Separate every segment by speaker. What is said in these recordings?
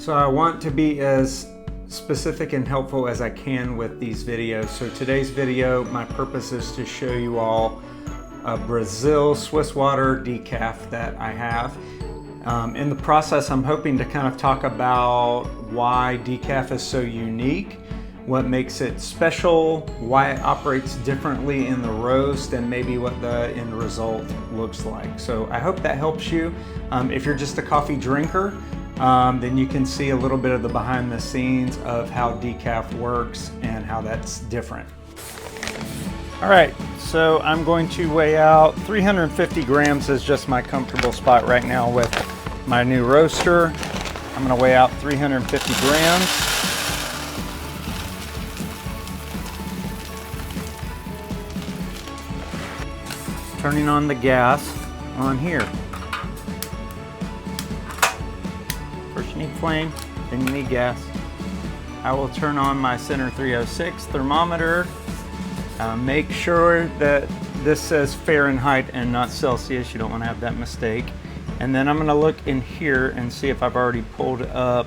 Speaker 1: So I want to be as specific and helpful as I can with these videos. So today's video, my purpose is to show you all a Brazil Swiss water decaf that I have. In the process, I'm hoping to kind of talk about why decaf is so unique, what makes it special, why it operates differently in the roast, and maybe what the end result looks like. So I hope that helps you. If you're just a coffee drinker, then you can see a little bit of the behind the scenes of how decaf works and how that's different. All right, so I'm going to weigh out 350 grams is just my comfortable spot right now with my new roaster. I'm gonna weigh out 350 grams. Turning on the gas on here. First you need flame, then you need gas. I will turn on my center 306 thermometer. Make sure that this says Fahrenheit and not Celsius. You don't want to have that mistake. And then I'm going to look in here and see if I've already pulled up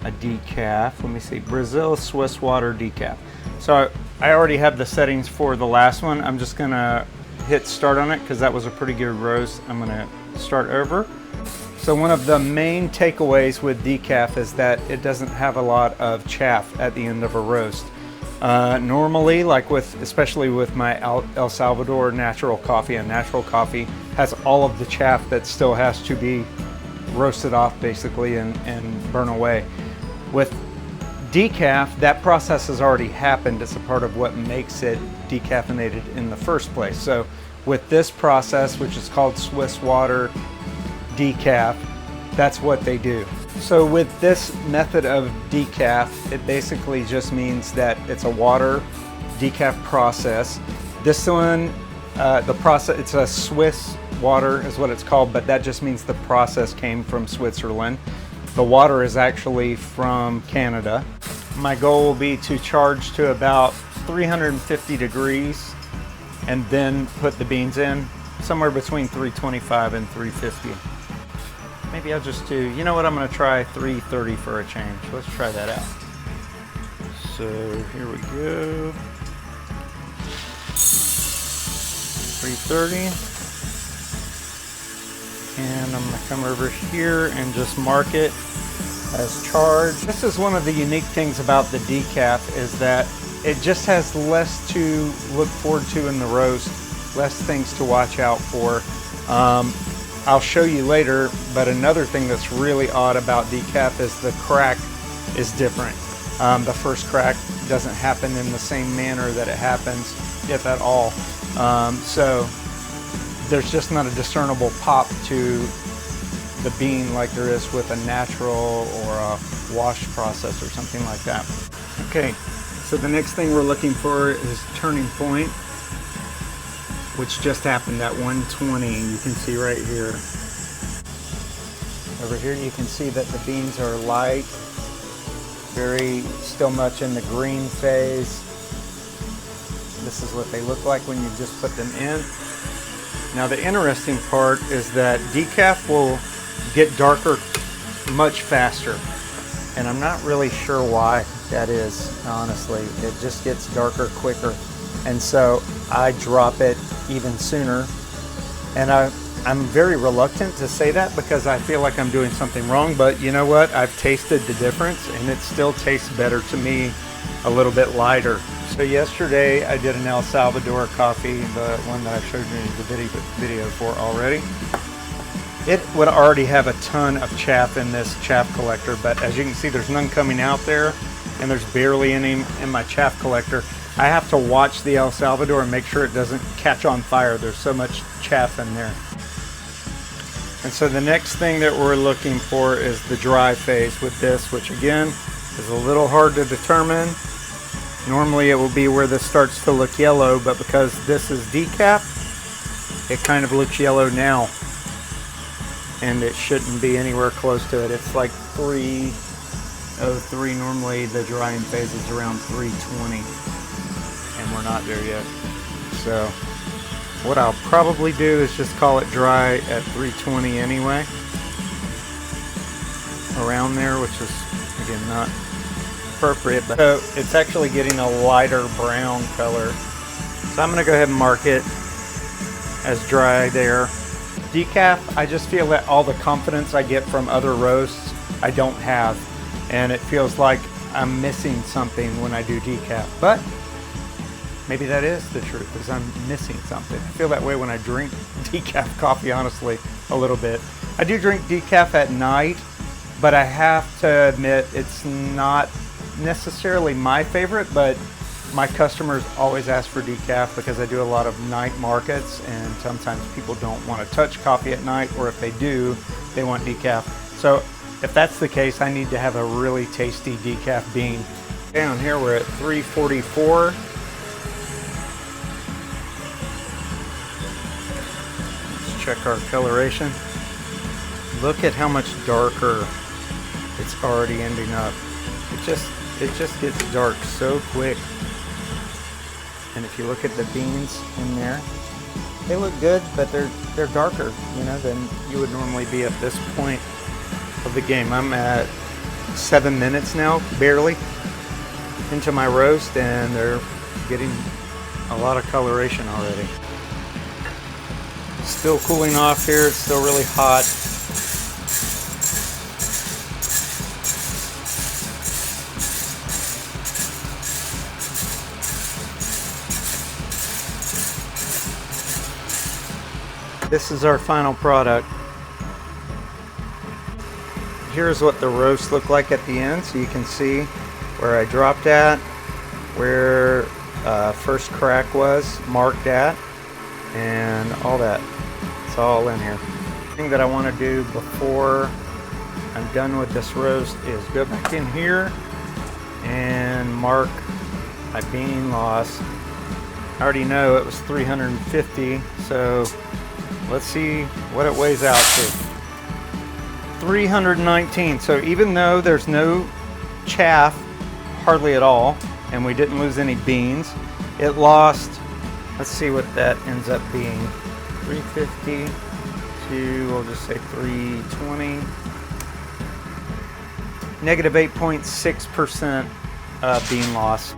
Speaker 1: a decaf. Let me see, Brazil Swiss water decaf. So I already have the settings for the last one. I'm just going to hit start on it because that was a pretty good roast. I'm going to start over. So one of the main takeaways with decaf is that it doesn't have a lot of chaff at the end of a roast. Normally, like especially with my El Salvador natural coffee, a natural coffee has all of the chaff that still has to be roasted off basically and burn away. With decaf, that process has already happened. It's a part of what makes it decaffeinated in the first place. So with this process, which is called Swiss water decaf, that's what they do. So with this method of decaf, it basically just means that it's a water decaf process. This one, the process, it's a Swiss water is what it's called, but that just means the process came from Switzerland. The water is actually from Canada. My goal will be to charge to about 350 degrees and then put the beans in somewhere between 325 and 350. Maybe I'll just do, you know what, I'm gonna try 330 for a change. Let's try that out. So here we go. 330. And I'm gonna come over here and just mark it as charged. This is one of the unique things about the decaf is that it just has less to look forward to in the roast, less things to watch out for. I'll show you later, but another thing that's really odd about decaf is the crack is different. The first crack doesn't happen in the same manner that it happens, if at all. So there's just not a discernible pop to the bean like there is with a natural or a wash process or something like that. Okay, so the next thing we're looking for is turning point, which just happened at 120. You can see right here. Over here you can see that the beans are light, very still much in the green phase. This is what they look like when you just put them in. Now the interesting part is that decaf will get darker much faster, and I'm not really sure why that is, honestly. It just gets darker quicker, and so I drop it even sooner. And I'm very reluctant to say that because I feel like I'm doing something wrong, but you know what? I've tasted the difference and it still tastes better to me, a little bit lighter. So yesterday I did an El Salvador coffee, the one that I showed you the video for already. It would already have a ton of chaff in this chaff collector, but as you can see, there's none coming out there and there's barely any in my chaff collector. I have to watch the El Salvador and make sure it doesn't catch on fire. There's so much chaff in there. And so the next thing that we're looking for is the dry phase with this, which again is a little hard to determine. Normally it will be where this starts to look yellow, but because this is decaf, it kind of looks yellow now. And it shouldn't be anywhere close to it. It's like 303. Normally the drying phase is around 320. And we're not there yet. So what I'll probably do is just call it dry at 320 anyway. around there, which is again not appropriate, but so it's actually getting a lighter brown color. So I'm gonna go ahead and mark it as dry there. Decaf, I just feel that all the confidence I get from other roasts I don't have, and it feels like I'm missing something when I do decaf, but maybe that is the truth, because I'm missing something. I feel that way when I drink decaf coffee, honestly, a little bit. I do drink decaf at night, but I have to admit it's not necessarily my favorite, but my customers always ask for decaf because I do a lot of night markets, and sometimes people don't want to touch coffee at night, or if they do, they want decaf. So if that's the case, I need to have a really tasty decaf bean. Down here we're at 344. Let's check our coloration. Look at how much darker it's already ending up. It just gets dark so quick. And if you look at the beans in there, they look good, but they're darker, you know, than you would normally be at this point of the game. I'm at 7 minutes now, barely, into my roast, and they're getting a lot of coloration already. Still cooling off here, it's still really hot. This is our final product. Here's what the roast looked like at the end, so you can see where I dropped at, where first crack was marked at, and all that. It's all in here. The thing that I want to do before I'm done with this roast is go back in here and mark my bean loss. I already know it was 350, so let's see what it weighs out to. 319. So even though there's no chaff, hardly at all, and we didn't lose any beans, it lost, let's see what that ends up being. 350 to, we'll just say 320. Negative 8.6% bean loss.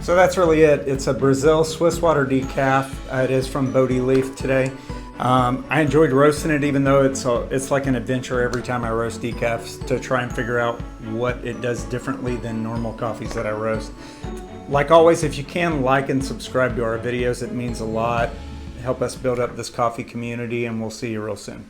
Speaker 1: So that's really it. It's a Brazil Swiss water decaf. It is from Bodhi Leaf today. I enjoyed roasting it, even though it's like an adventure every time I roast decafs to try and figure out what it does differently than normal coffees that I roast. Like always, if you can like and subscribe to our videos, it means a lot. Help us build up this coffee community, and we'll see you real soon.